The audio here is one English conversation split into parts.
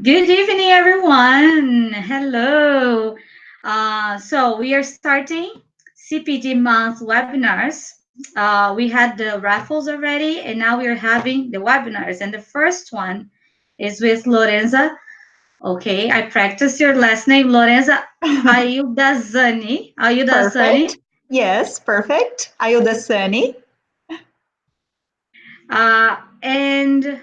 Good evening, everyone. Hello. So we are starting CPD month webinars. We had the raffles already, and now we are having the webinars. And the first one is with Lorenza. Okay, I practiced your last name, Lorenza Aildasani. Perfect. Aildasani. Yes, perfect. Aildasani. And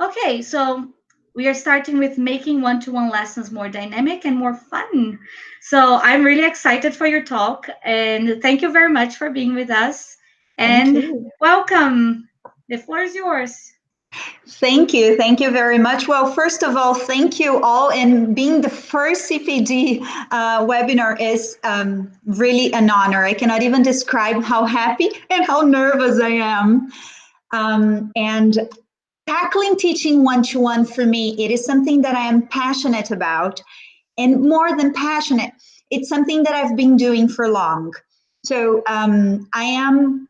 okay, so we are starting with making one-to-one lessons more dynamic and more fun. So I'm really excited for your talk and thank you very much for being with us. Thank And you. welcome. The floor is yours. Thank you. Thank you very much. Well, first of all, thank you all. And being the first CPD webinar is really an honor. I cannot even describe how happy and how nervous I am. And tackling teaching one-to-one for me, it is something that I am passionate about. And more than passionate, it's something that I've been doing for long. So I am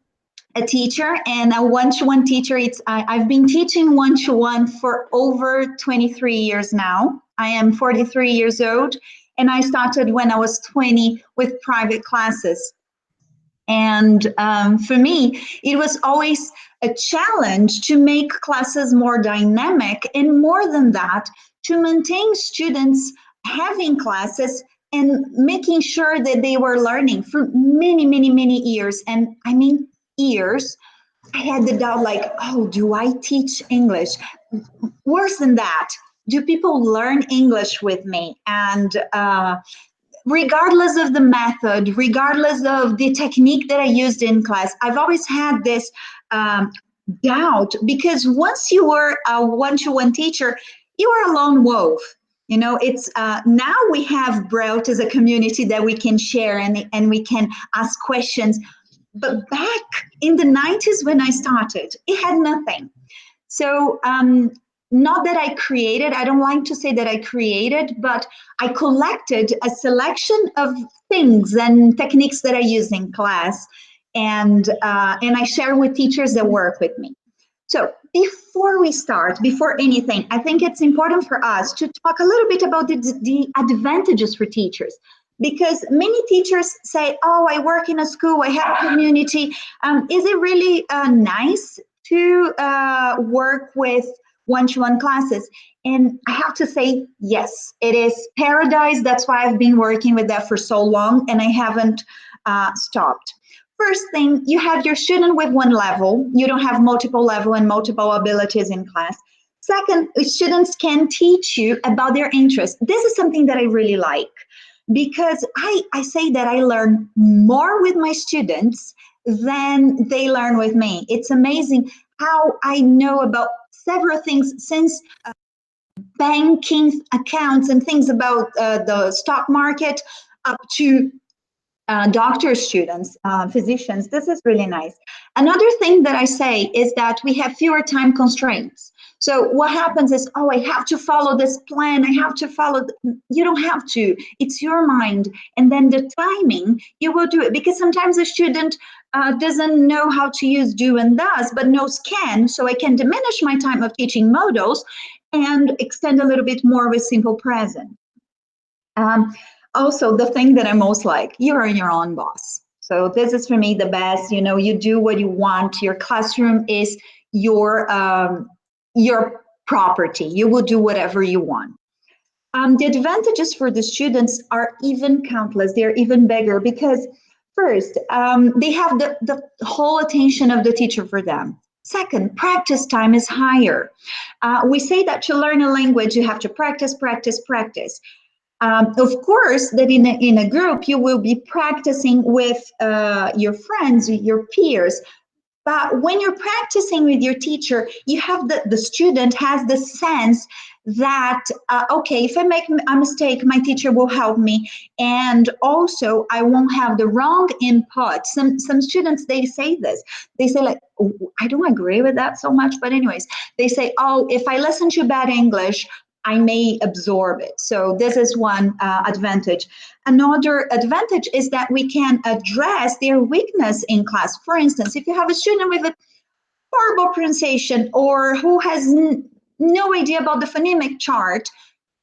a teacher and a one-to-one teacher. I've been teaching one-to-one for over 23 years now. I am 43 years old, and I started when I was 20 with private classes. And for me, it was always a challenge to make classes more dynamic, and more than that, to maintain students having classes and making sure that they were learning for many, many, many years. And I mean, years. I had the doubt like, oh, do I teach English? Worse than that, do people learn English with me? And regardless of the method, regardless of the technique that I used in class, I've always had this um, doubt, because once you were a one-to-one teacher, you are a lone wolf. You know, it's now we have Braille as a community that we can share and we can ask questions. But back in the 90s when I started, it had nothing. So, not that I created, I don't like to say that I created, but I collected a selection of things and techniques that I use in class, and I share with teachers that work with me. So, before we start, before anything, I think it's important for us to talk a little bit about the advantages for teachers. Because many teachers say, oh, I work in a school, I have a community. Is it really nice to work with one-to-one classes? And I have to say, yes, it is paradise. That's why I've been working with that for so long, and I haven't stopped. First thing, you have your student with one level. You don't have multiple level and multiple abilities in class. Second, students can teach you about their interests. This is something that I really like, because I say that I learn more with my students than they learn with me. It's amazing how I know about several things, since banking accounts and things about the stock market up to doctors, students, physicians. This is really nice. Another thing that I say is that we have fewer time constraints. So what happens is, oh, I have to follow this plan. I have to follow. You don't have to. It's your mind. And then the timing, you will do it. Because sometimes a student doesn't know how to use do and does, but knows can. So I can diminish my time of teaching modals and extend a little bit more with simple present. Um, Also, the thing that I most like, you're your own boss. So this is for me the best. You know, you do what you want. Your classroom is your property. You will do whatever you want. The advantages for the students are even countless. They're even bigger because first, they have the whole attention of the teacher for them. Second, practice time is higher. We say that to learn a language, you have to practice, practice, practice. Of course, that in a group you will be practicing with your friends, your peers. But when you're practicing with your teacher, you have the student has the sense that okay, if I make a mistake, my teacher will help me, and also I won't have the wrong input. Some students, they say this. They say like, "Oh, I don't agree with that so much, but anyways, they say, oh, if I listen to bad English, I may absorb it. So this is one advantage. Another advantage is that we can address their weakness in class. For instance, if you have a student with a horrible pronunciation or who has no idea about the phonemic chart,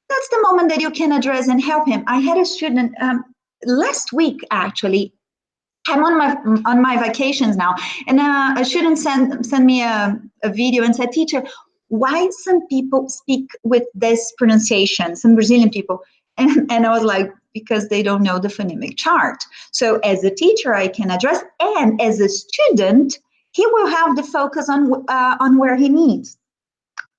That's the moment that you can address and help him. I had a student last week, actually. I'm on my vacations now, and a student sent me a video and said, "Teacher, why some people speak with this pronunciation? Some Brazilian people." And I was like, "Because they don't know the phonemic chart." So as a teacher, I can address, and as a student, he will have the focus on where he needs.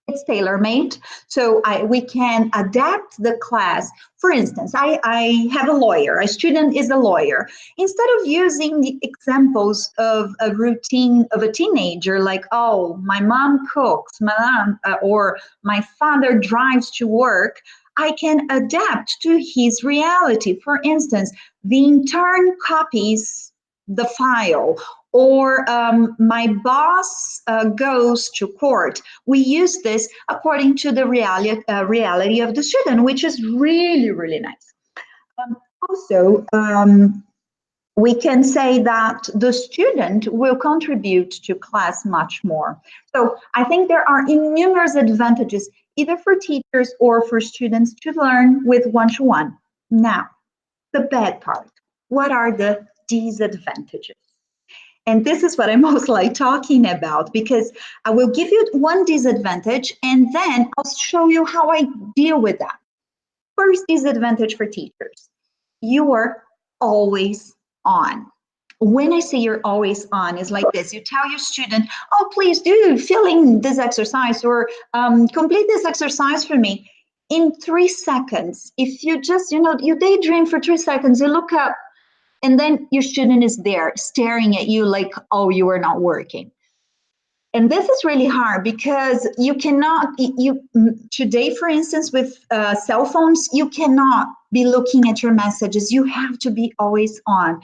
It's tailor-made, so we can adapt the class. For instance, I have a lawyer, a student is a lawyer. Instead of using the examples of a routine of a teenager, like, oh, my mom cooks, or my father drives to work, I can adapt to his reality. For instance, the intern copies the file, or my boss goes to court. We use this according to the reality of the student, which is really, really nice. Also, we can say that the student will contribute to class much more. So I think there are numerous advantages, either for teachers or for students, to learn with one-to-one. Now, the bad part. What are the disadvantages? And this is what I most like talking about, because I will give you one disadvantage and then I'll show you how I deal with that. First disadvantage for teachers: you are always on. When I say you're always on, is like this: you tell your student, oh, please do fill in this exercise, or complete this exercise for me. In 3 seconds, if you just, you daydream for 3 seconds, you look up, and then your student is there staring at you like, oh, you are not working. And this is really hard, because you cannot, today, for instance, with cell phones, you cannot be looking at your messages. You have to be always on.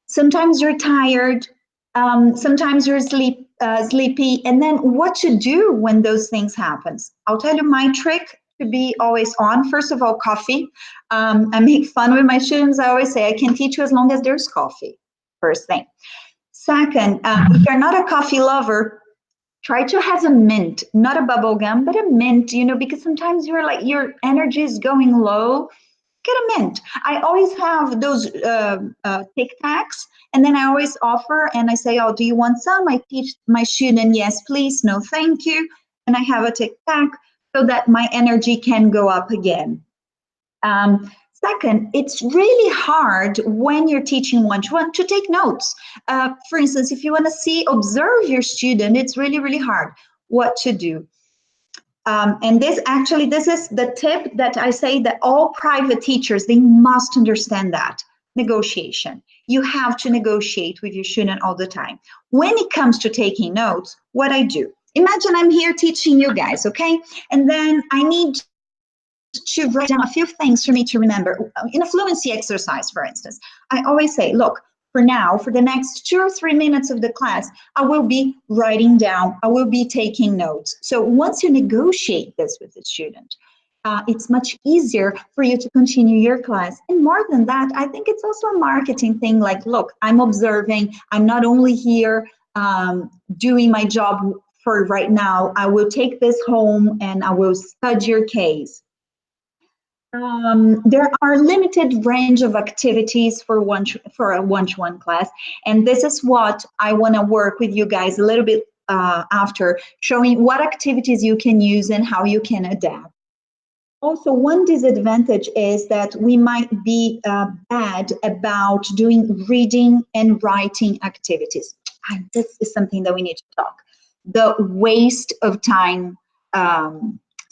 Sometimes you're tired, sometimes you're sleepy, and then what to do when those things happen? I'll tell you my trick to be always on. First of all, coffee. I make fun with my students. I always say I can teach you as long as there's coffee. First thing. Second, if you're not a coffee lover, try to have a mint, not a bubble gum, but a mint, because sometimes you're like, your energy is going low. Get a mint. I always have those Tic Tacs, and then I always offer, and I say, oh, do you want some? I teach my student, yes, please, no, thank you. And I have a Tic Tac so that my energy can go up again. Second, it's really hard when you're teaching one-to-one to take notes. For instance, if you want to observe your student, it's really, really hard. What to do? And this is the tip that I say that all private teachers, they must understand that. Negotiation. You have to negotiate with your student all the time. When it comes to taking notes, what I do, imagine I'm here teaching you guys, okay? And then I need to write down a few things for me to remember. In a fluency exercise, for instance, I always say, look, for now, for the next 2 or 3 minutes of the class, I will be writing down, I will be taking notes. So once you negotiate this with the student, it's much easier for you to continue your class. And more than that, I think it's also a marketing thing. Like, look, I'm observing, I'm not only here doing my job for right now, I will take this home and I will study your case. There are limited range of activities for a one-to-one class, and this is what I want to work with you guys a little bit after, showing what activities you can use and how you can adapt. Also, one disadvantage is that we might be bad about doing reading and writing activities. And this is something that we need to talk. The waste of time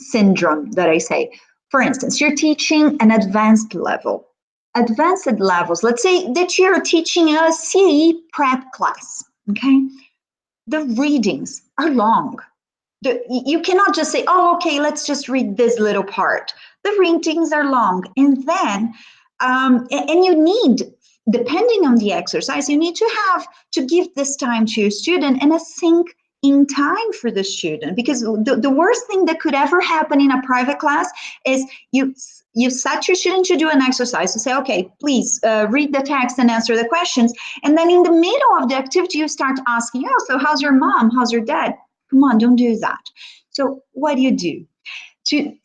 syndrome that I say. For instance, you're teaching an advanced level. Advanced levels, let's say that you're teaching a CE prep class, okay? The readings are long. You cannot just say, oh, okay, let's just read this little part. The readings are long. And then, and you need, depending on the exercise, you need to give this time to your student and async in time for the student, because the worst thing that could ever happen in a private class is you set your student to do an exercise, to say, okay, please read the text and answer the questions, and then in the middle of the activity you start asking, oh, so how's your mom, how's your dad? Come on, don't do that. So what do?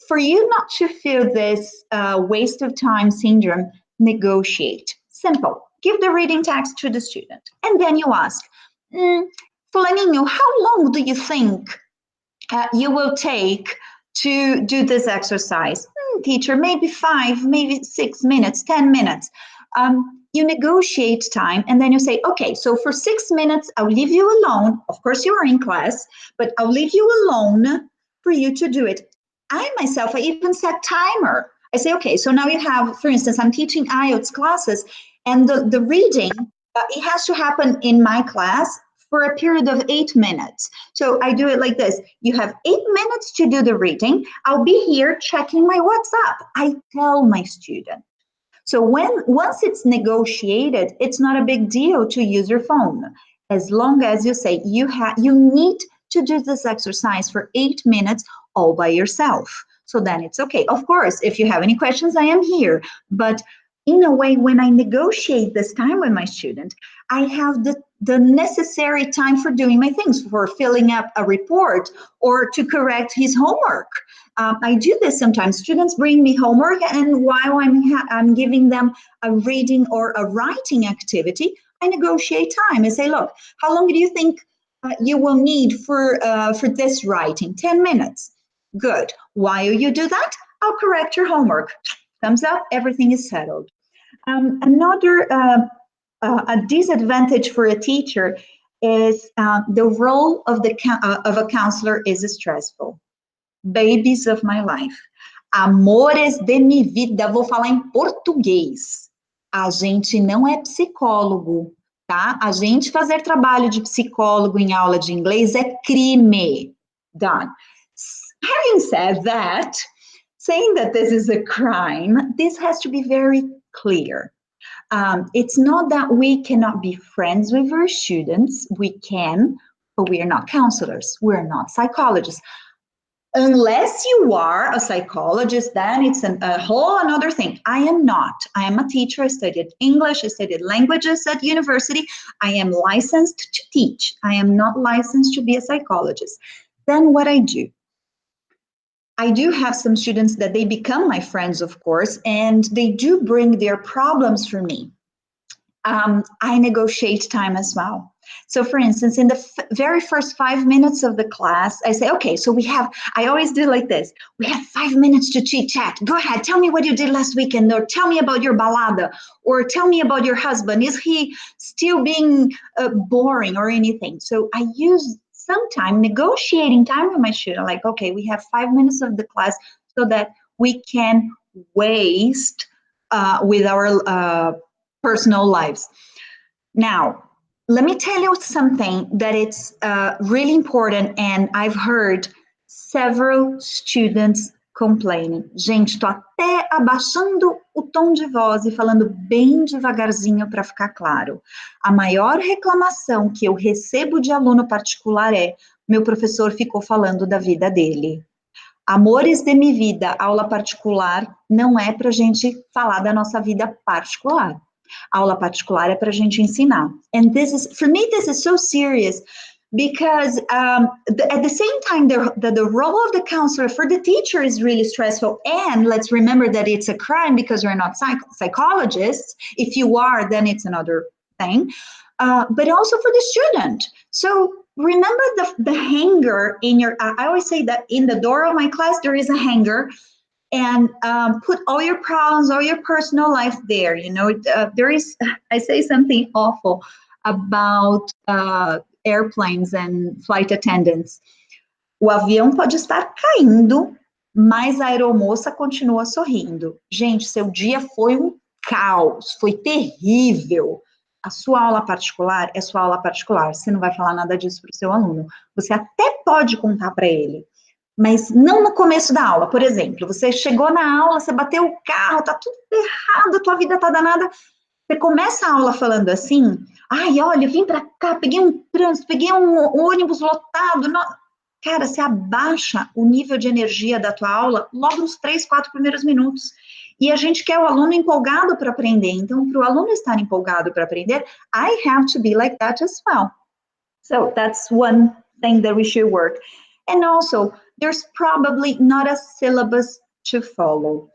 For you not to feel this waste of time syndrome, negotiate. Simple. Give the reading text to the student. And then you ask, Fulaninho, how long do you think you will take to do this exercise? Teacher, maybe 5, maybe 6 minutes, 10 minutes. You negotiate time and then you say, okay, so for 6 minutes, I'll leave you alone. Of course, you are in class, but I'll leave you alone for you to do it. I myself, I even set timer. I say, okay, so now you have, for instance, I'm teaching IELTS classes and the reading, it has to happen in my class for a period of 8 minutes. So I do it like this. You have 8 minutes to do the reading. I'll be here checking my WhatsApp. I tell my student. So once it's negotiated, it's not a big deal to use your phone. As long as you say you need to do this exercise for 8 minutes all by yourself. So then it's okay. Of course, if you have any questions, I am here. But in a way, when I negotiate this time with my student, I have the necessary time for doing my things, for filling up a report or to correct his homework. I do this sometimes. Students bring me homework, and while I'm giving them a reading or a writing activity, I negotiate time. I say, look, how long do you think you will need for this writing? 10 minutes. Good. While you do that, I'll correct your homework. Thumbs up, everything is settled. Another a disadvantage for a teacher is the role of a counselor is stressful. Babies of my life. Amores de minha vida, vou falar em português. A gente não é psicólogo, tá? A gente fazer trabalho de psicólogo em aula de inglês é crime. Done. Having said that, saying that this is a crime, this has to be very clear. It's not that we cannot be friends with our students. We can, but we are not counselors. We're not psychologists. Unless you are a psychologist, then it's a whole another thing. I am not. I am a teacher. I studied English. I studied languages at university. I am licensed to teach. I am not licensed to be a psychologist. Then what I do have some students that they become my friends, of course, and they do bring their problems for me. I negotiate time as well. So for instance, in the very first 5 minutes of the class, I say, okay, so I always do like this. We have 5 minutes to chit chat. Go ahead, tell me what you did last weekend, or tell me about your balada, or tell me about your husband. Is he still being boring or anything? So I use some time negotiating time with my student, like, okay, we have 5 minutes of the class so that we can waste with our personal lives. Now, let me tell you something that it's really important, and I've heard several students complaining. Gente, tô até abaixando o tom de voz e falando bem devagarzinho para ficar claro. A maior reclamação que eu recebo de aluno particular é: meu professor ficou falando da vida dele. Amores de minha vida, aula particular, não é para a gente falar da nossa vida particular. Aula particular é para a gente ensinar. And for me, this is so serious because at the same time, the role of the counselor for the teacher is really stressful. And let's remember that it's a crime because we're not psychologists. If you are, then it's another thing. But also for the student. So remember the hanger in your, I always say that in the door of my class, there is a hanger. And put all your problems, all your personal life there. You know, I say something awful about airplanes and flight attendants. O avião pode estar caindo, mas a aeromoça continua sorrindo. Gente, seu dia foi um caos, foi terrível. A sua aula particular é sua aula particular. Você não vai falar nada disso para o seu aluno. Você até pode contar para ele, mas não no começo da aula. Por exemplo, você chegou na aula, você bateu o carro, tá tudo errado, a tua vida tá danada. Você começa a aula falando assim: ai, olha, vim para cá, peguei um trânsito, peguei um ônibus lotado. Cara, você abaixa o nível de energia da tua aula logo nos 3, 4 primeiros minutos. E a gente quer o aluno empolgado para aprender. Então, para o aluno estar empolgado para aprender, I have to be like that as well. So, that's one thing that we should work. And also, there's probably not a syllabus to follow.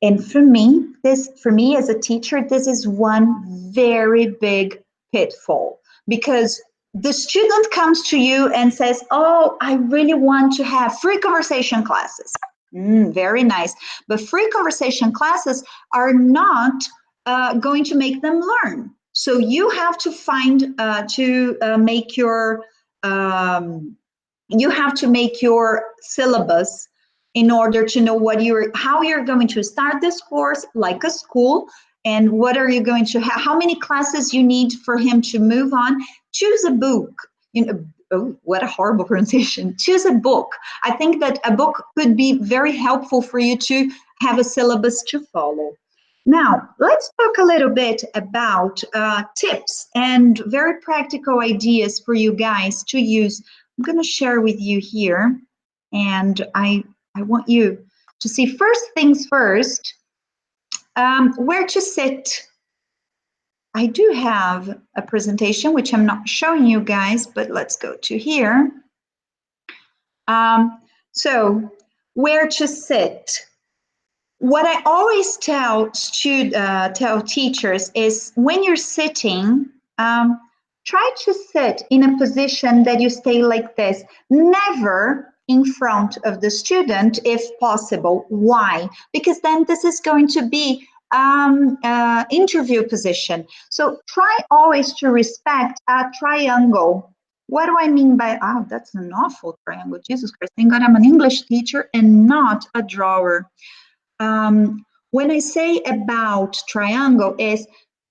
And for me as a teacher, this is one very big pitfall because the student comes to you and says, "Oh, I really want to have free conversation classes." Very nice. But free conversation classes are not going to make them learn. So you have to find make your you have to make your syllabus in order to know how you're going to start this course like a school, and what are you going to have, how many classes you need for him to move on. Choose a book. Oh, what a horrible pronunciation. Choose a book. I think that a book could be very helpful for you to have a syllabus to follow. Now, let's talk a little bit about tips and very practical ideas for you guys to use. I'm going to share with you here, and I want you to see first things first, where to sit. I do have a presentation, which I'm not showing you guys, but let's go to here. So where to sit. What I always tell teachers is when you're sitting, try to sit in a position that you stay like this, never in front of the student if possible. Why? Because then this is going to be interview position. So try always to respect a triangle. What do I mean by, oh, that's an awful triangle. Jesus Christ, thank God I'm an English teacher and not a drawer. When I say about triangle is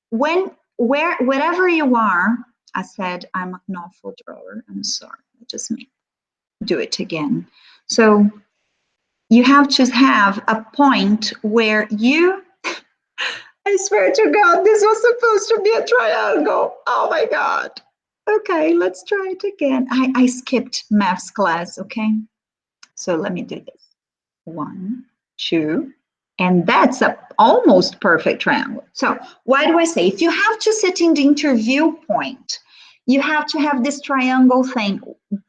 wherever you are. I said I'm an awful drawer. I'm sorry. Just do it again. So you have to have a point where you, I swear to God, this was supposed to be a triangle. Oh my God. Okay, let's try it again. I skipped maths class, okay? So let me do this. 1, 2, and that's a almost perfect triangle. So why do I say, if you have to sit in the interview point, you have to have this triangle thing,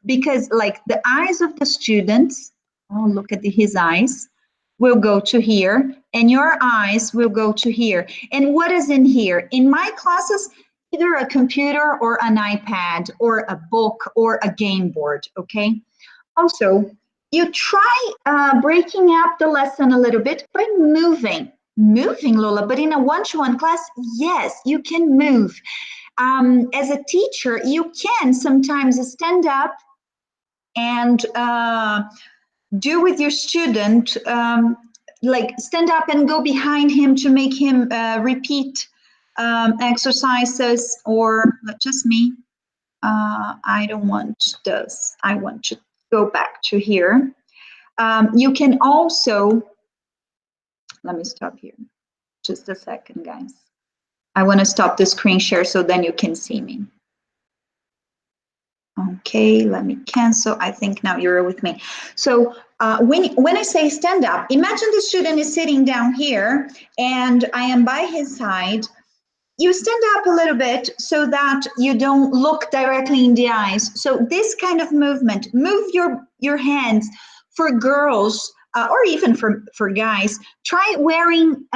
because like the eyes of the students, oh, look at his eyes, will go to here, and your eyes will go to here. And what is in here? In my classes, either a computer or an iPad or a book or a game board, okay? Also, you try breaking up the lesson a little bit by moving, Lola, but in a one-to-one class, yes, you can move. As a teacher, you can sometimes stand up and do with your student, like stand up and go behind him to make him repeat exercises, or just me. I don't want this. I want to go back to here. You can also, let me stop here. Just a second, guys. I want to stop the screen share so then you can see me. Okay, let me cancel. I think now you're with me. So when I say stand up, imagine the student is sitting down here and I am by his side. You stand up a little bit so that you don't look directly in the eyes. So this kind of movement, move your hands. For girls or even for guys, try wearing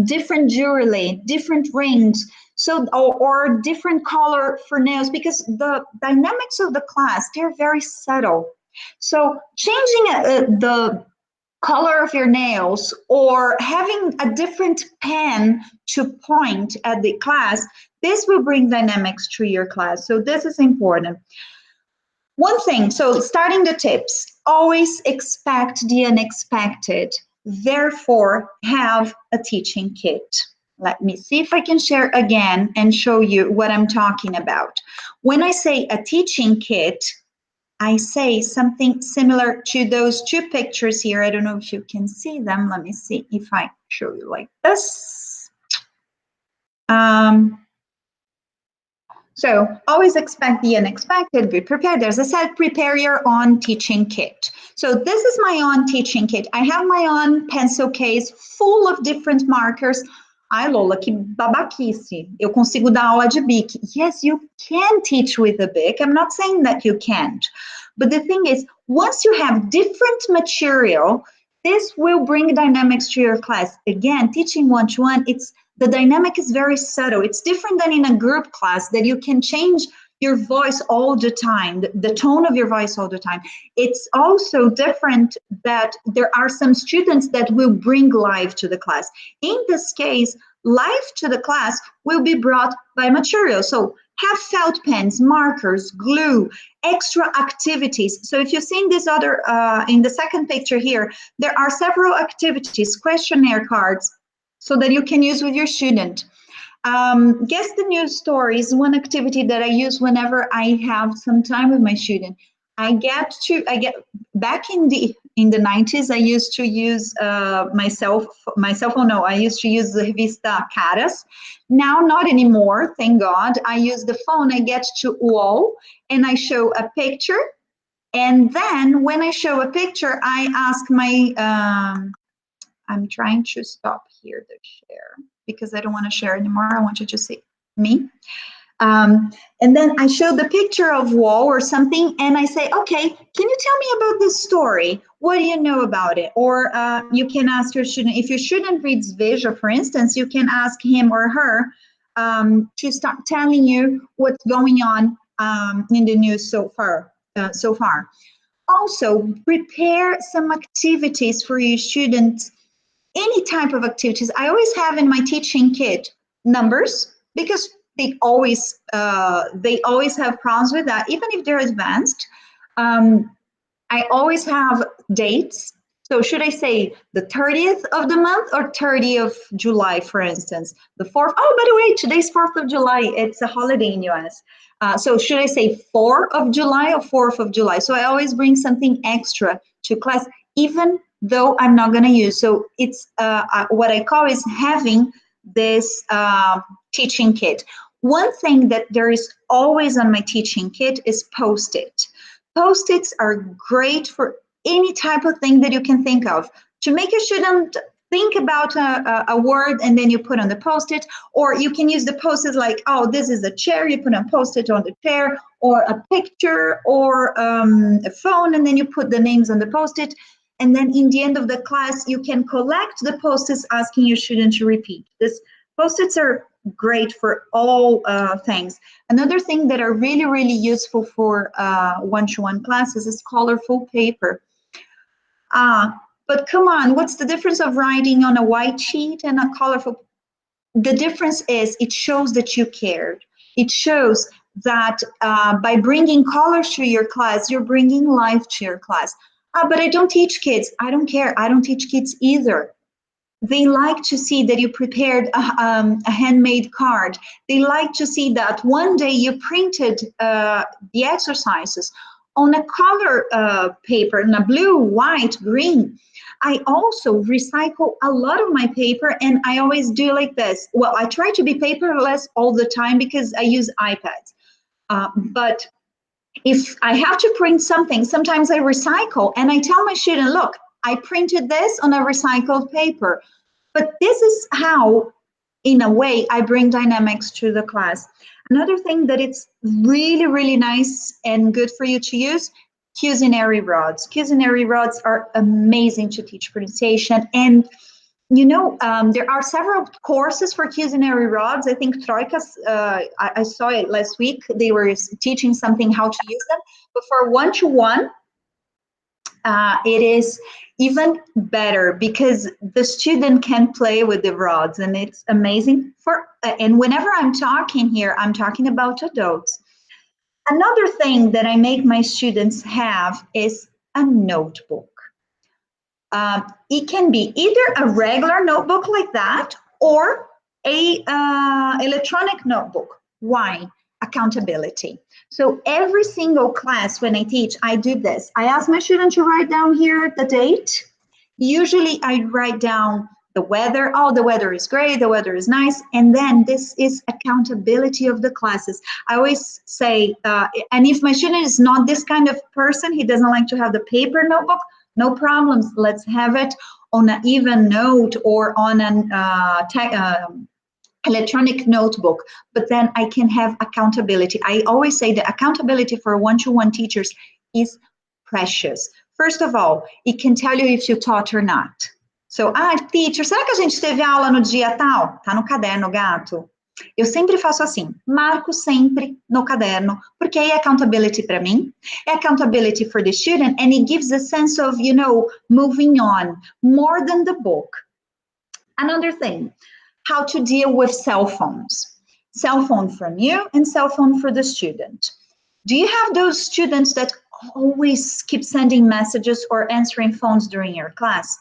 different jewelry, different rings, so or different color for nails, because the dynamics of the class, they're very subtle. So changing the color of your nails or having a different pen to point at the class, this will bring dynamics to your class. So this is important. One thing, so starting the tips, always expect the unexpected. Therefore, have a teaching kit. Let me see if I can share again and show you what I'm talking about. When I say a teaching kit, I say something similar to those two pictures here. I don't know if you can see them. Let me see if I show you like this. So always expect the unexpected, be prepared. There's a set, prepare your own teaching kit. So this is my own teaching kit. I have my own pencil case full of different markers. Ai, Lola, que babaquice. Eu consigo dar aula de Bic. Yes, you can teach with a Bic. I'm not saying that you can't. But the thing is, once you have different material, this will bring dynamics to your class. Again, teaching one-to-one, it's the dynamic is very subtle. It's different than in a group class that you can change your voice all the time, the tone of your voice all the time. It's also different that there are some students that will bring life to the class. In this case, life to the class will be brought by material. So have felt pens, markers, glue, extra activities. So if you've seen this other, in the second picture here, there are several activities, questionnaire cards, so that you can use with your student. Guess the news story is one activity that I use whenever I have some time with my student. I get back in the 90s. I used to use my cell phone. No, I used to use the Revista Caras. Now, not anymore. Thank God. I use the phone. I get to wall and I show a picture. And then when I show a picture, I ask my. I'm trying to stop here the share because I don't want to share anymore. I want you to see me. And then I show the picture of wall or something, and I say, okay, can you tell me about this story? What do you know about it? Or you can ask your student, if your student reads visual, for instance, you can ask him or her to start telling you what's going on in the news so far. Also, prepare some activities for your students, any type of activities. I always have in my teaching kit numbers because they always have problems with that, even if they're advanced. I always have dates. So should I say the 30th of the month or 30th of July, for instance? The 4th, oh, by the way, today's 4th of July. It's a holiday in US. So should I say 4th of July or 4th of July? So I always bring something extra to class, even though I'm not going to use. So it's what I call is having this teaching kit. One thing that there is always on my teaching kit is Post-it. Post-its are great for any type of thing that you can think of. To make a student think about a word and then you put on the Post-it, or you can use the Post-it like, oh, this is a chair, you put a Post-it on the chair, or a picture, or a phone, and then you put the names on the Post-it. And then in the end of the class, you can collect the Post-its asking your student to repeat. This Post-its are great for all things. Another thing that are really, really useful for one-to-one classes is colorful paper. But come on, what's the difference of writing on a white sheet and a colorful? The difference is it shows that you cared. It shows that by bringing colors to your class, you're bringing life to your class. But I don't teach kids. I don't care. I don't teach kids either. They like to see that you prepared a handmade card. They like to see that one day you printed the exercises on a color paper, in a blue, white, green. I also recycle a lot of my paper, and I always do like this. Well, I try to be paperless all the time because I use iPads. But if I have to print something, sometimes I recycle, and I tell my student, look, I printed this on a recycled paper. But this is how, in a way, I bring dynamics to the class. Another thing that it's really, really nice and good for you to use, Cuisinary rods. Cuisinary rods are amazing to teach pronunciation. And, you know, there are several courses for Cuisinary rods. I think Troika's, I saw it last week. They were teaching something how to use them. But for one-to-one, it is even better because the student can play with the rods, and it's amazing. And whenever I'm talking here, I'm talking about adults. Another thing that I make my students have is a notebook. It can be either a regular notebook like that or a electronic notebook. Why? Accountability. So every single class when I teach, I do this. I ask my student to write down here the date. Usually I write down the weather. Oh, the weather is great, the weather is nice. And then this is accountability of the classes. I always say, and if my student is not this kind of person, he doesn't like to have the paper notebook, no problems. Let's have it on an even note or on an electronic notebook, but then I can have accountability. I always say the accountability for one-to-one teachers is precious. First of all, it can tell you if you taught or not. So, teacher, será que a gente teve aula no dia tal? Tá no caderno, gato. Eu sempre faço assim, marco sempre no caderno, porque aí é accountability para mim, é accountability for the student, and it gives a sense of, moving on, more than the book. Another thing, how to deal with cell phones. Cell phone from you and cell phone for the student. Do you have those students that always keep sending messages or answering phones during your class?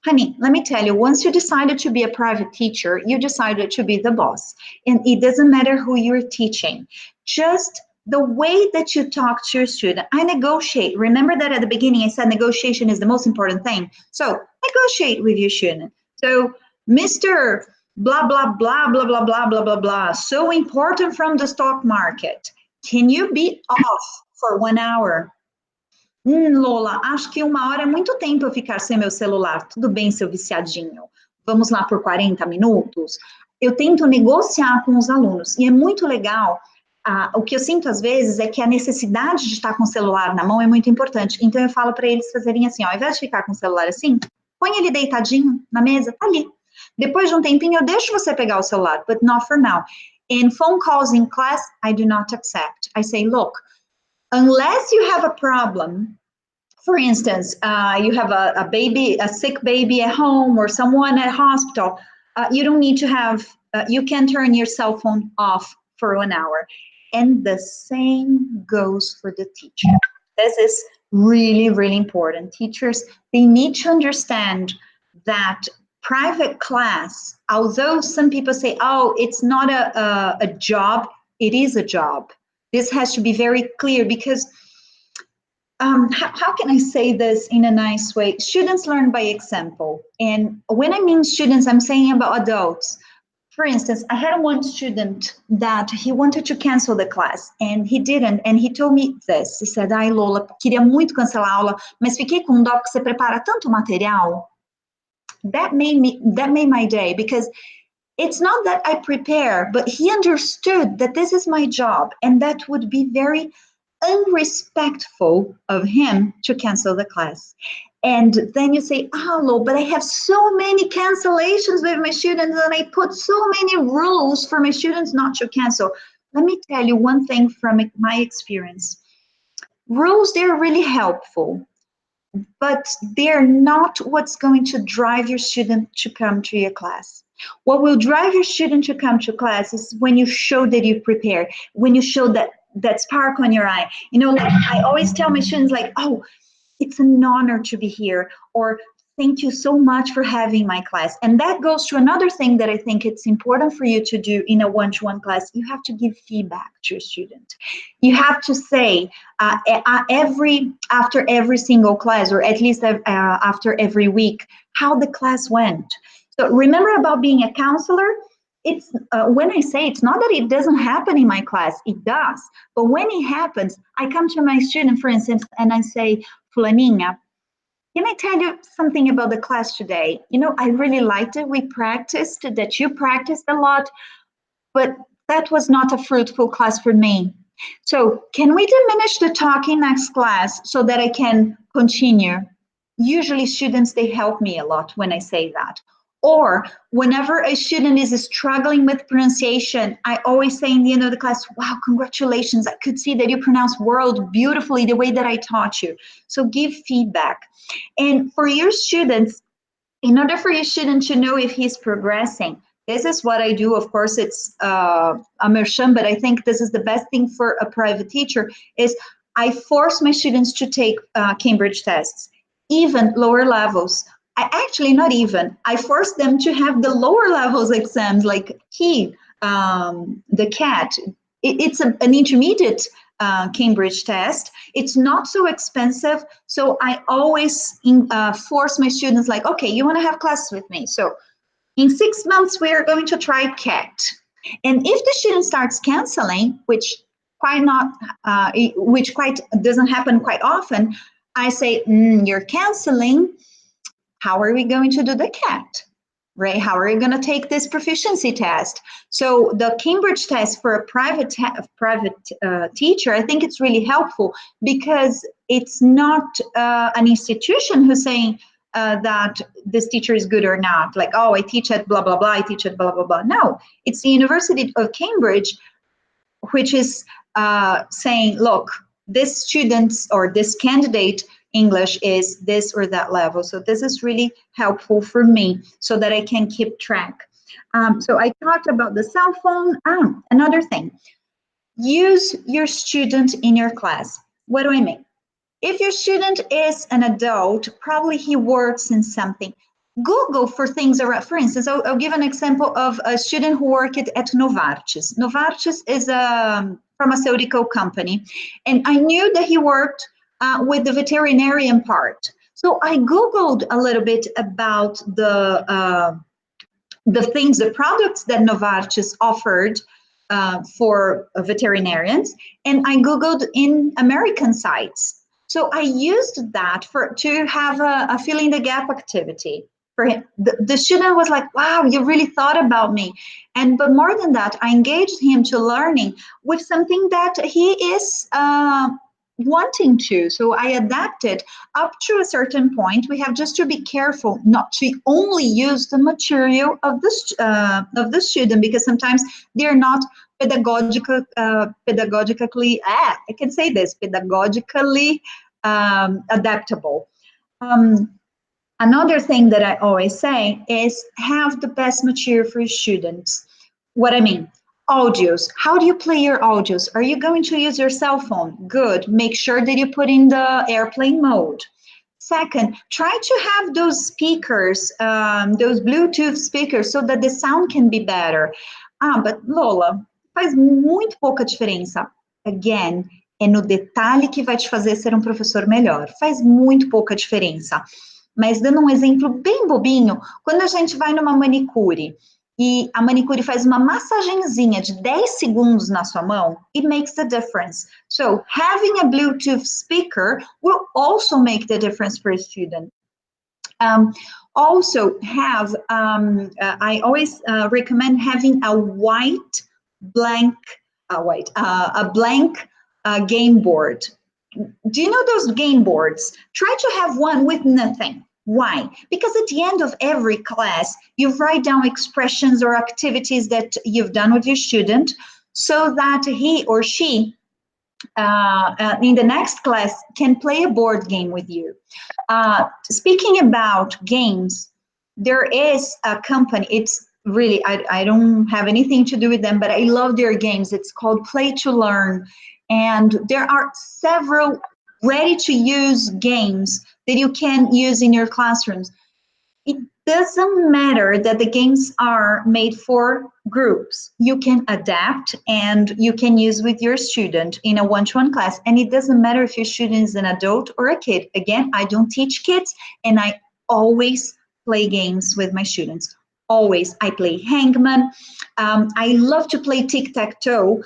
Honey, let me tell you, once you decided to be a private teacher, you decided to be the boss. And it doesn't matter who you're teaching. Just the way that you talk to your student. I negotiate. Remember that at the beginning I said negotiation is the most important thing. So negotiate with your student. So Mr. Blah, blah, blah, blah, blah, blah, blah, blah, blah. So important from the stock market. Can you be off for 1 hour? Lola, acho que 1 hora é muito tempo eu ficar sem meu celular. Tudo bem, seu viciadinho. Vamos lá por 40 minutos? Eu tento negociar com os alunos. E é muito legal. O que eu sinto às vezes é que a necessidade de estar com o celular na mão é muito importante. Então eu falo para eles fazerem assim, ó, ao invés de ficar com o celular assim, põe ele deitadinho na mesa, ali. Depois de um tempinho eu deixo você pegar o celular, but not for now. In phone calls in class, I do not accept. I say, look, unless you have a problem, for instance, you have a sick baby at home or someone at hospital, you don't need to have, you can turn your cell phone off for 1 hour. And the same goes for the teacher. This is really, really important. Teachers, they need to understand that private class, although some people say, oh, it's not a job, it is a job. This has to be very clear because how can I say this in a nice way? Students learn by example. And when I mean students, I'm saying about adults. For instance, I had one student that he wanted to cancel the class and he didn't. And he told me this. He said, ai, Lola, queria muito cancelar a aula, mas fiquei com dó que você prepara tanto material. That made my day because it's not that I prepare, but he understood that this is my job and that would be very unrespectful of him to cancel the class. And then you say, oh, but I have so many cancellations with my students and I put so many rules for my students not to cancel. Let me tell you one thing from my experience. Rules, they're really helpful, but they're not what's going to drive your student to come to your class. What will drive your student to come to class is when you show that you prepare, when you show that spark on your eye. Like I always tell my students, like, oh, it's an honor to be here, or thank you so much for having my class. And that goes to another thing that I think it's important for you to do in a one-to-one class. You have to give feedback to your student. You have to say after every single class, or at least after every week, how the class went. So remember about being a counselor, it's when I say it's not that it doesn't happen in my class, it does. But when it happens, I come to my student, for instance, and I say, Fulaninha, can I tell you something about the class today? I really liked it. We practiced, that you practiced a lot, but that was not a fruitful class for me. So can we diminish the talking next class so that I can continue? Usually students, they help me a lot when I say that. Or whenever a student is struggling with pronunciation, I always say in the end of the class, wow, congratulations. I could see that you pronounce world beautifully the way that I taught you. So give feedback. And for your students, in order for your student to know if he's progressing, this is what I do. Of course, it's a merchan, but I think this is the best thing for a private teacher is I force my students to take Cambridge tests, even lower levels. I force them to have the lower levels exams like the CAT. It's an intermediate Cambridge test. It's not so expensive. So I always force my students like, okay, you want to have classes with me. So in 6 months, we are going to try CAT. And if the student starts canceling, which doesn't happen quite often, I say, you're canceling. How are we going to do the CAT, right? How are you going to take this proficiency test? So the Cambridge test for a private teacher, I think it's really helpful because it's not an institution who's saying that this teacher is good or not. Like, oh, I teach at blah, blah, blah, I teach at blah, blah, blah. No, it's the University of Cambridge, which is saying, look, this student's or this candidate English is this or that level. So this is really helpful for me so that I can keep track. So I talked about the cell phone. Another thing, use your student in your class. What do I mean? If your student is an adult, probably he works in something. Google for things around. For instance, I'll give an example of a student who worked at Novartis. Novartis is a pharmaceutical company, and I knew that he worked with the veterinarian part. So I Googled a little bit about the things, the products that Novartis offered for veterinarians, and I Googled in American sites. So I used that to have a fill in the gap activity for him. The student was like, wow, you really thought about me. But more than that, I engaged him to learning with something that he is wanting to. So I adapted up to a certain point. We have just to be careful not to only use the material of the student, because sometimes they're not pedagogically, I can say this, pedagogically adaptable. Another thing that I always say is have the best material for your students. What I mean, audios. How do you play your audios? Are you going to use your cell phone? Good. Make sure that you put in the airplane mode. Second, try to have those speakers, those Bluetooth speakers, so that the sound can be better. But Lola, faz muito pouca diferença. Again, é no detalhe que vai te fazer ser um professor melhor. Faz muito pouca diferença. Mas dando um exemplo bem bobinho, quando a gente vai numa manicure e a manicure faz uma massagenzinha de 10 segundos na sua mão, it makes the difference. So having a Bluetooth speaker will also make the difference for a student. Also have, I always recommend having a blank game board. Do you know those game boards? Try to have one with nothing. Why? Because at the end of every class, you write down expressions or activities that you've done with your student so that he or she in the next class can play a board game with you. Speaking about games, there is a company, it's really, I don't have anything to do with them, but I love their games. It's called Play to Learn. And there are several ready-to-use games that you can use in your classrooms. It doesn't matter that the games are made for groups. You can adapt and you can use with your student in a one-to-one class. And it doesn't matter if your student is an adult or a kid. Again, I don't teach kids, and I always play games with my students. Always. I play hangman. I love to play tic-tac-toe.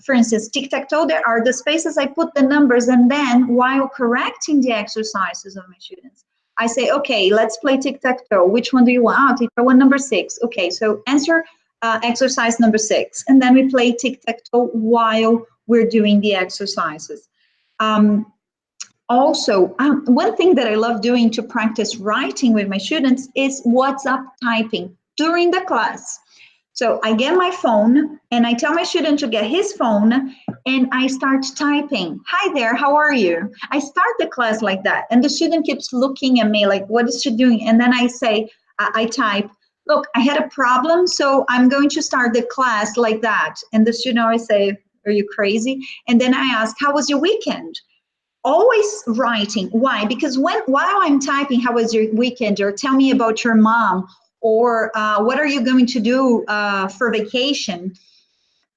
For instance, tic-tac-toe, there are the spaces I put the numbers, and then while correcting the exercises of my students, I say, okay, let's play tic-tac-toe. Which one do you want? Tic-tac one, number 6. Okay, so answer exercise number 6. And then we play tic-tac-toe while we're doing the exercises. Also, one thing that I love doing to practice writing with my students is WhatsApp typing during the class. So I get my phone and I tell my student to get his phone and I start typing. Hi there, how are you? I start the class like that. And the student keeps looking at me like, what is she doing? And then I say, I type, look, I had a problem, so I'm going to start the class like that. And the student always say, are you crazy? And then I ask, how was your weekend? Always writing. Why? Because while I'm typing, how was your weekend? Or tell me about your mom. Or what are you going to do for vacation?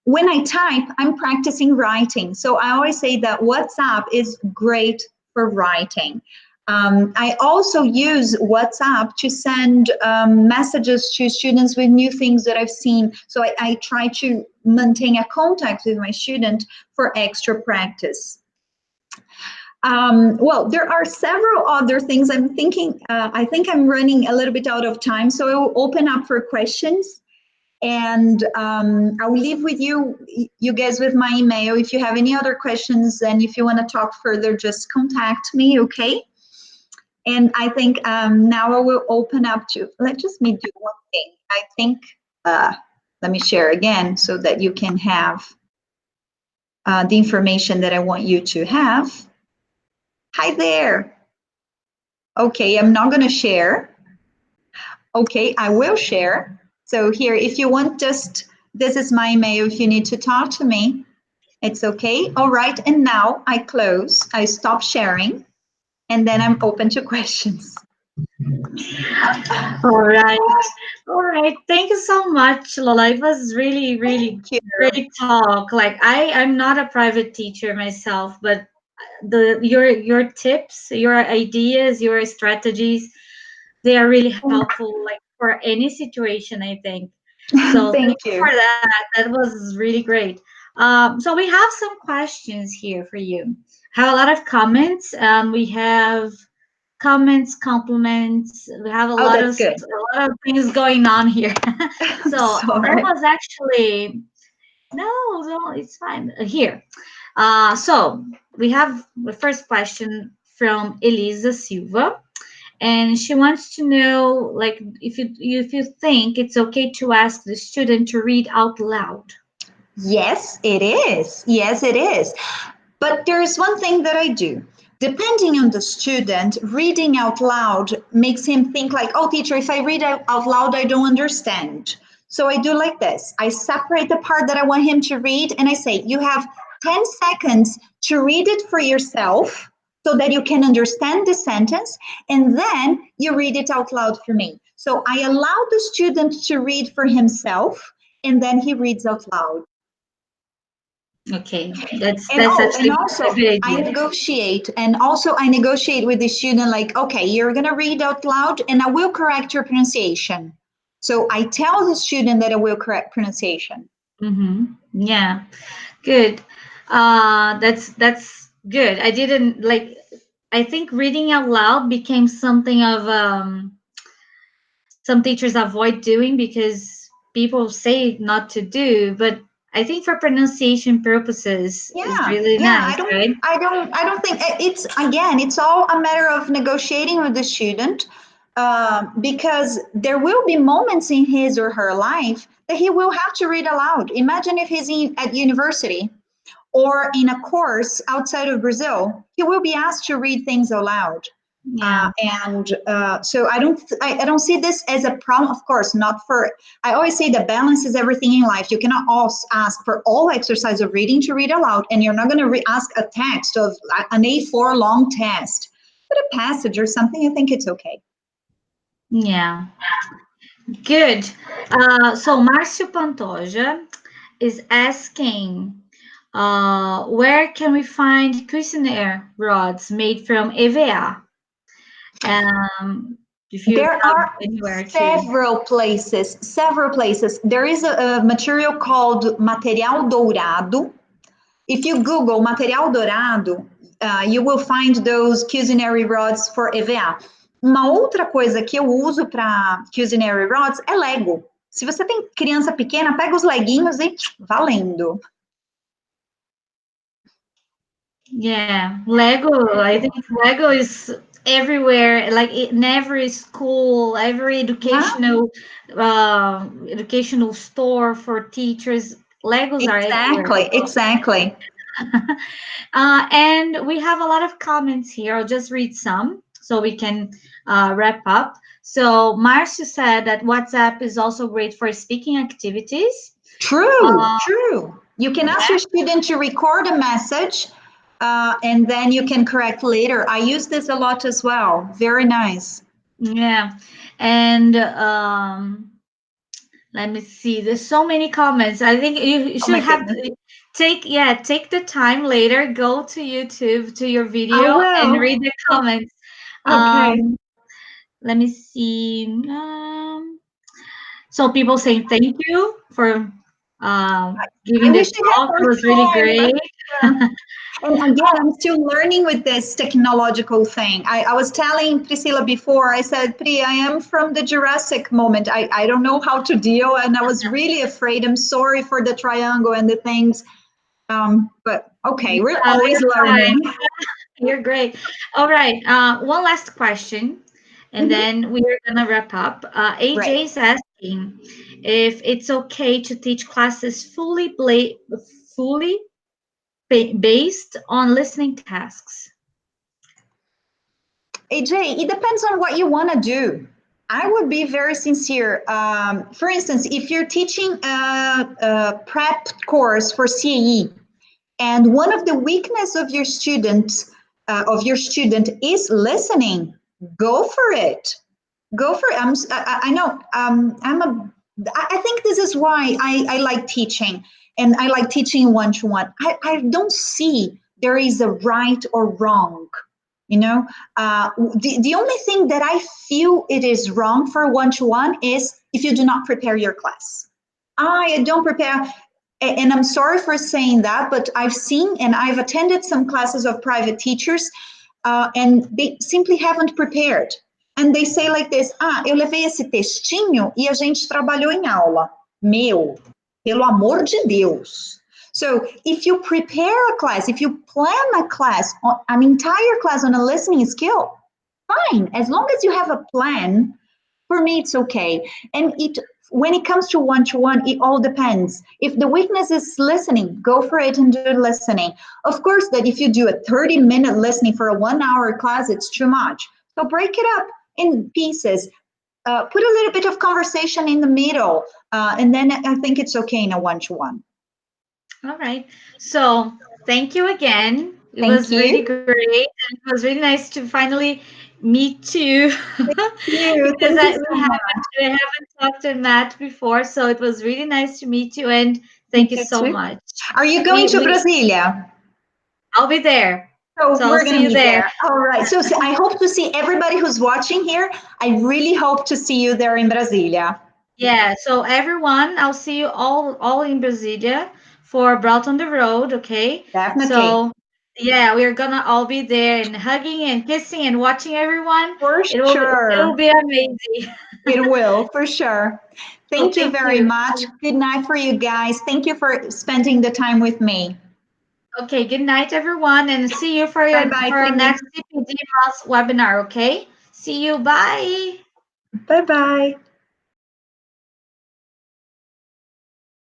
When I type, I'm practicing writing. So I always say that WhatsApp is great for writing. I also use WhatsApp to send messages to students with new things that I've seen. So I try to maintain a contact with my student for extra practice. Well, there are several other things I'm thinking. I think I'm running a little bit out of time, so I will open up for questions. And I will leave with you guys with my email. If you have any other questions and if you want to talk further, just contact me, okay? And I think now I will open up to, just me do one thing. I think, uh, let me share again so that you can have the information that I want you to have. Hi there. Okay, I'm not going to share. Okay, I will share. So here, if you want, just this is my email. If you need to talk to me, it's okay. All right, and now I close. I stop sharing, and then I'm open to questions. All right. All right. Thank you so much, Lola. It was really, Thank really you. great talk. Like I'm not a private teacher myself, but your tips, your ideas, your strategies, they are really helpful, like for any situation, I think. So thank Thank you for you. that. That was really great. So we have some questions here for you. Have a lot of comments. We have comments, compliments. We have Oh, that's good. a lot of things going on here. So that Sorry. was actually no, no, it's fine. Here. So we have the first question from Elisa Silva, and she wants to know, like, if you think it's okay to ask the student to read out loud. Yes, it is. Yes, it is. But there's one thing that I do. Depending on the student, reading out loud makes him think like, oh, teacher, if I read out loud, I don't understand. So I do like this. I separate the part that I want him to read and I say, you have 10 seconds to read it for yourself so that you can understand the sentence, and then you read it out loud for me. So I allow the student to read for himself, and then he reads out loud. Okay, And that's oh, and actually a also good I idea. negotiate, with the student like, okay, you're gonna read out loud, and I will correct your pronunciation. So I tell the student that I will correct pronunciation. Mm-hmm. Yeah, good. That's good. I didn't like. I think reading out loud became something of some teachers avoid doing because people say not to do. But I think for pronunciation purposes, is Yeah, really yeah. nice, right? I don't think it's again. It's all a matter of negotiating with the student, because there will be moments in his or her life that he will have to read aloud. Imagine if at university or in a course outside of Brazil, he will be asked to read things aloud. Yeah. And so I don't see this as a problem. Of course, not for. I always say that balance is everything in life. You cannot also ask for all exercise of reading to read aloud, and you're not going to ask a text of an A4 long test, but a passage or something. I think it's okay. Yeah. Good. So Márcio Pantoja is asking, where can we find cuisinaire rods made from EVA? Um, if you There have are anywhere to. several places. Several places. There is a material called material dourado. If you Google material dourado, you will find those culinary rods for EVA. Uma outra coisa que eu uso para culinary rods é Lego. Se você tem criança pequena, pega os leguinhos e valendo. Yeah, Lego. I think Lego is everywhere. Like in every school, every Yeah, educational store for teachers. Legos are everywhere. exactly, exactly. And we have a lot of comments here. I'll just read some so we can wrap up. So Marcia said that WhatsApp is also great for speaking activities. True, Uh, true. You can ask yeah, your student to record a message, and then you can correct later. I use this a lot as well. Very nice. yeah. And let me see. There's so many comments. I think you Oh my should have goodness. take the time later. Go to YouTube to your I video and will. read the comments. Okay. Um, let me see. So people saying thank you for. I giving wish the I had talk. It more was really time. great. And again, I'm still learning with this technological thing. I was telling Priscilla before, I said, Pri, I am from the Jurassic moment. I don't know how to deal, and I was really afraid. I'm sorry for the triangle and the things. But okay, we're always You're fine. learning. You're great. All right. One last question, and Mhm. then we're gonna wrap up. Right. AJ is asking if it's okay to teach classes fully based on listening tasks. AJ, it depends on what you want to do. I would be very sincere. For instance, if you're teaching a prep course for CAE, and one of the weakness of your student is listening, go for it. Go for it. I know. I think this is why I like teaching, and I like teaching one to one. I don't see there is a right or wrong. You know, the only thing that I feel it is wrong for one to one is if you do not prepare your class. I don't prepare, and I'm sorry for saying that, but I've seen and I've attended some classes of private teachers, and they simply haven't prepared. And they say like this: ah, eu levei esse textinho e a gente trabalhou em aula. Meu, pelo amor de Deus. So if you prepare a class, if you plan a class, an entire class on a listening skill, fine. As long as you have a plan, for me it's okay. And it when it comes to one, it all depends. If the weakness is listening, go for it and do listening. Of course, that if you do a 30-minute listening for a 1 hour class, it's too much. So break it up in pieces. Put a little bit of conversation in the middle, and then I think it's okay in a one-to-one. All right. So thank you again. It Thank was really you. great. And it was really nice to finally meet you You. because Thank you we so much. haven't talked to Matt before. So it was really nice to meet you and thank Thank you you so too. much. Are you going We to we Brasilia? I'll be there. So So I'll we're see gonna you meet there. there. All right. So I hope to see everybody who's watching here. I really hope to see you there in Brasilia. Yeah, so everyone, I'll see you all in Brasilia for Brought on the Road, okay? Definitely. So yeah, we're gonna all be there and hugging and kissing and watching everyone. For It will sure. be amazing. It will, for sure. So Thank you thank very you. much. Good night for you guys. Thank you for spending the time with me. Okay, good night everyone and see you for Bye your bye, for our Pri. next CPD Month webinar, okay? See you. Bye. Bye bye.